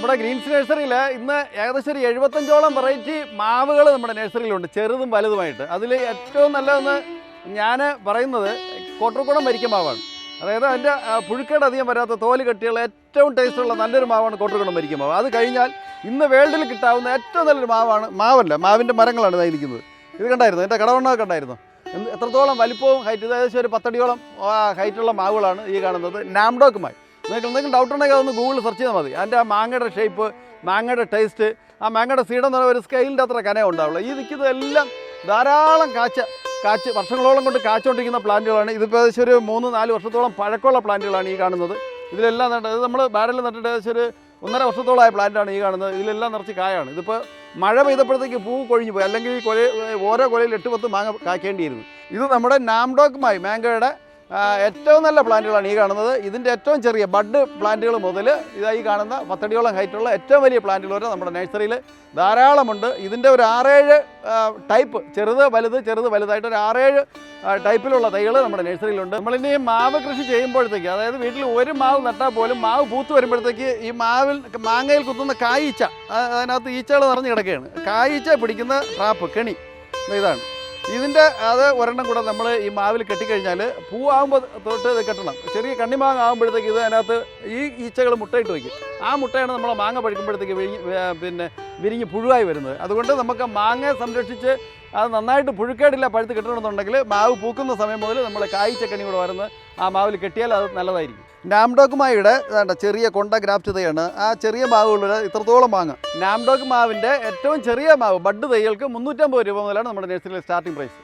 നമ്മുടെ ഗ്രീൻസ് നഴ്സറിയിൽ ഇന്ന് ഏകദേശം ഒരു 75ഓളം വെറൈറ്റി മാവുകൾ നമ്മുടെ നഴ്സറിയിലുണ്ട്, ചെറുതും വലുതുമായിട്ട്. അതിൽ ഏറ്റവും നല്ലതെന്ന് ഞാൻ പറയുന്നത് കോട്ടർക്കുടം വരിക്ക മാവാണ്. അതായത് അതിൻ്റെ പുഴുക്കേട് അധികം വരാത്ത തോല് കെട്ടിയുള്ള ഏറ്റവും ടേസ്റ്റുള്ള നല്ലൊരു മാവാണ് കോട്ടർക്കുടം വരിക്ക മാവ്. അത് കഴിഞ്ഞാൽ ഇന്ന് വേൾഡിൽ കിട്ടാവുന്ന ഏറ്റവും നല്ലൊരു മാവിൻ്റെ മരങ്ങളാണ് ഇതായിരിക്കുന്നത്. ഇത് കണ്ടായിരുന്നു, എൻ്റെ കടവണ്ണമൊക്കെ കണ്ടായിരുന്നു. എത്രത്തോളം വലിപ്പവും ഹൈറ്റ്, ഏകദേശം ഒരു 10 അടിയോളം ഹൈറ്റുള്ള മാവുകളാണ് ഈ കാണുന്നത്. നാംഡോക്ക് മായി. നിങ്ങൾക്ക് എന്തെങ്കിലും ഡൗട്ട് ഉണ്ടെങ്കിൽ അതൊന്ന് ഗൂഗിളിൽ സെർച്ച് ചെയ്താൽ മതി. അതിൻ്റെ ആ മാങ്ങയുടെ ഷേപ്പ്, മാങ്ങയുടെ ടേസ്റ്റ്, ആ മാങ്ങയുടെ സീഡെന്ന് പറയുന്ന ഒരു സ്കെയിലിൻ്റെ അത്ര കനേ ഉണ്ടാവുള്ളൂ. ഈ നിൽക്കുന്നതെല്ലാം ധാരാളം കാച്ച് വർഷങ്ങളോളം കൊണ്ട് കാച്ചുകൊണ്ടിരിക്കുന്ന പ്ലാന്റുകളാണ്. ഇതിപ്പോൾ ഏകദേശം ഒരു 3-4 വർഷത്തോളം പഴക്കമുള്ള പ്ലാന്റുകളാണ് ഈ കാണുന്നത്. ഇതിലെല്ലാം ഇത് നമ്മൾ ബാരലിൽ നട്ടിട്ട് ഏകദേശം ഒരു 1.5 വർഷത്തോളമായ പ്ലാന്റാണ് ഈ കാണുന്നത്. ഇതിലെല്ലാം നിറച്ച് കായാണ്. ഇതിപ്പോൾ മഴ പെയ്തപ്പോഴത്തേക്ക് പൂ കൊഴിഞ്ഞു പോയി, അല്ലെങ്കിൽ ഓരോ കൊലയിൽ 8-10 മാങ്ങ കായ്ക്കേണ്ടിയിരുന്നു. ഇത് നമ്മുടെ നാംഡോക്ക് മായി മാങ്കോയുടെ ഏറ്റവും നല്ല പ്ലാന്റുകളാണ് ഈ കാണുന്നത്. ഇതിൻ്റെ ഏറ്റവും ചെറിയ ബഡ് പ്ലാന്റുകൾ മുതൽ ഇതായി കാണുന്ന 10 അടിയോളം ഹൈറ്റുള്ള ഏറ്റവും വലിയ പ്ലാന്റുകൾ വരെ നമ്മുടെ നഴ്സറിയിൽ ധാരാളമുണ്ട്. ഇതിൻ്റെ ഒരു 6-7 ടൈപ്പ്, ചെറുത് വലുതായിട്ട് ഒരു 6-7 ടൈപ്പിലുള്ള തൈകൾ നമ്മുടെ നഴ്സറിയിലുണ്ട്. നമ്മളിനി മാവ് കൃഷി ചെയ്യുമ്പോഴത്തേക്ക്, അതായത് വീട്ടിൽ ഒരു മാവ് നട്ടാൽ പോലും മാവ് പൂത്ത് വരുമ്പോഴത്തേക്ക് ഈ മാങ്ങയിൽ കുത്തുന്ന കായീച്ച, അതിനകത്ത് ഈച്ചകൾ നിറഞ്ഞ് കിടക്കുകയാണ്. കായീച്ച പിടിക്കുന്ന ട്രാപ്പ്, കെണി ഇതാണ്. ഇതിൻ്റെ ഒരെണ്ണം കൂടെ നമ്മൾ ഈ മാവിൽ കെട്ടിക്കഴിഞ്ഞാൽ പൂവാകുമ്പോൾ തൊട്ട് ഇത് കെട്ടണം. ചെറിയ കണ്ണിമാങ്ങ ആകുമ്പോഴത്തേക്ക് ഇത് അതിനകത്ത് ഈ ഈച്ചകൾ മുട്ടയിട്ട് വയ്ക്കും. ആ മുട്ടയാണ് നമ്മൾ മാങ്ങ പഴുക്കുമ്പോഴത്തേക്ക് വിരിഞ്ഞ് പുഴുവായി വരുന്നത്. അതുകൊണ്ട് നമുക്ക് മാങ്ങയെ സംരക്ഷിച്ച് അത് നന്നായിട്ട് പുഴുക്കേടില്ല പഴുത്ത് കിട്ടണമെന്നുണ്ടെങ്കിൽ മാവ് പൂക്കുന്ന സമയം മുതൽ നമ്മൾ കായ്ച്ചക്കണി കൂടെ വരുന്നത് ആ മാവിൽ കെട്ടിയാൽ അത് നല്ലതായിരിക്കും. നാംഡോക്ക് മായുടെ ചെറിയ കൊണ്ട ഗ്രാഫ്റ്റ് തൈയാണ്. ആ ചെറിയ മാവുകളിൽ ഇത്രത്തോളം മാങ്ങ. നാംഡോക്ക് മാവിൻ്റെ ഏറ്റവും ചെറിയ മാവ് ബഡ് തൈകൾക്ക് 350 രൂപ മുതലാണ് നമ്മുടെ നഴ്സറിയിലെ സ്റ്റാർട്ടിംഗ് പ്രൈസ്.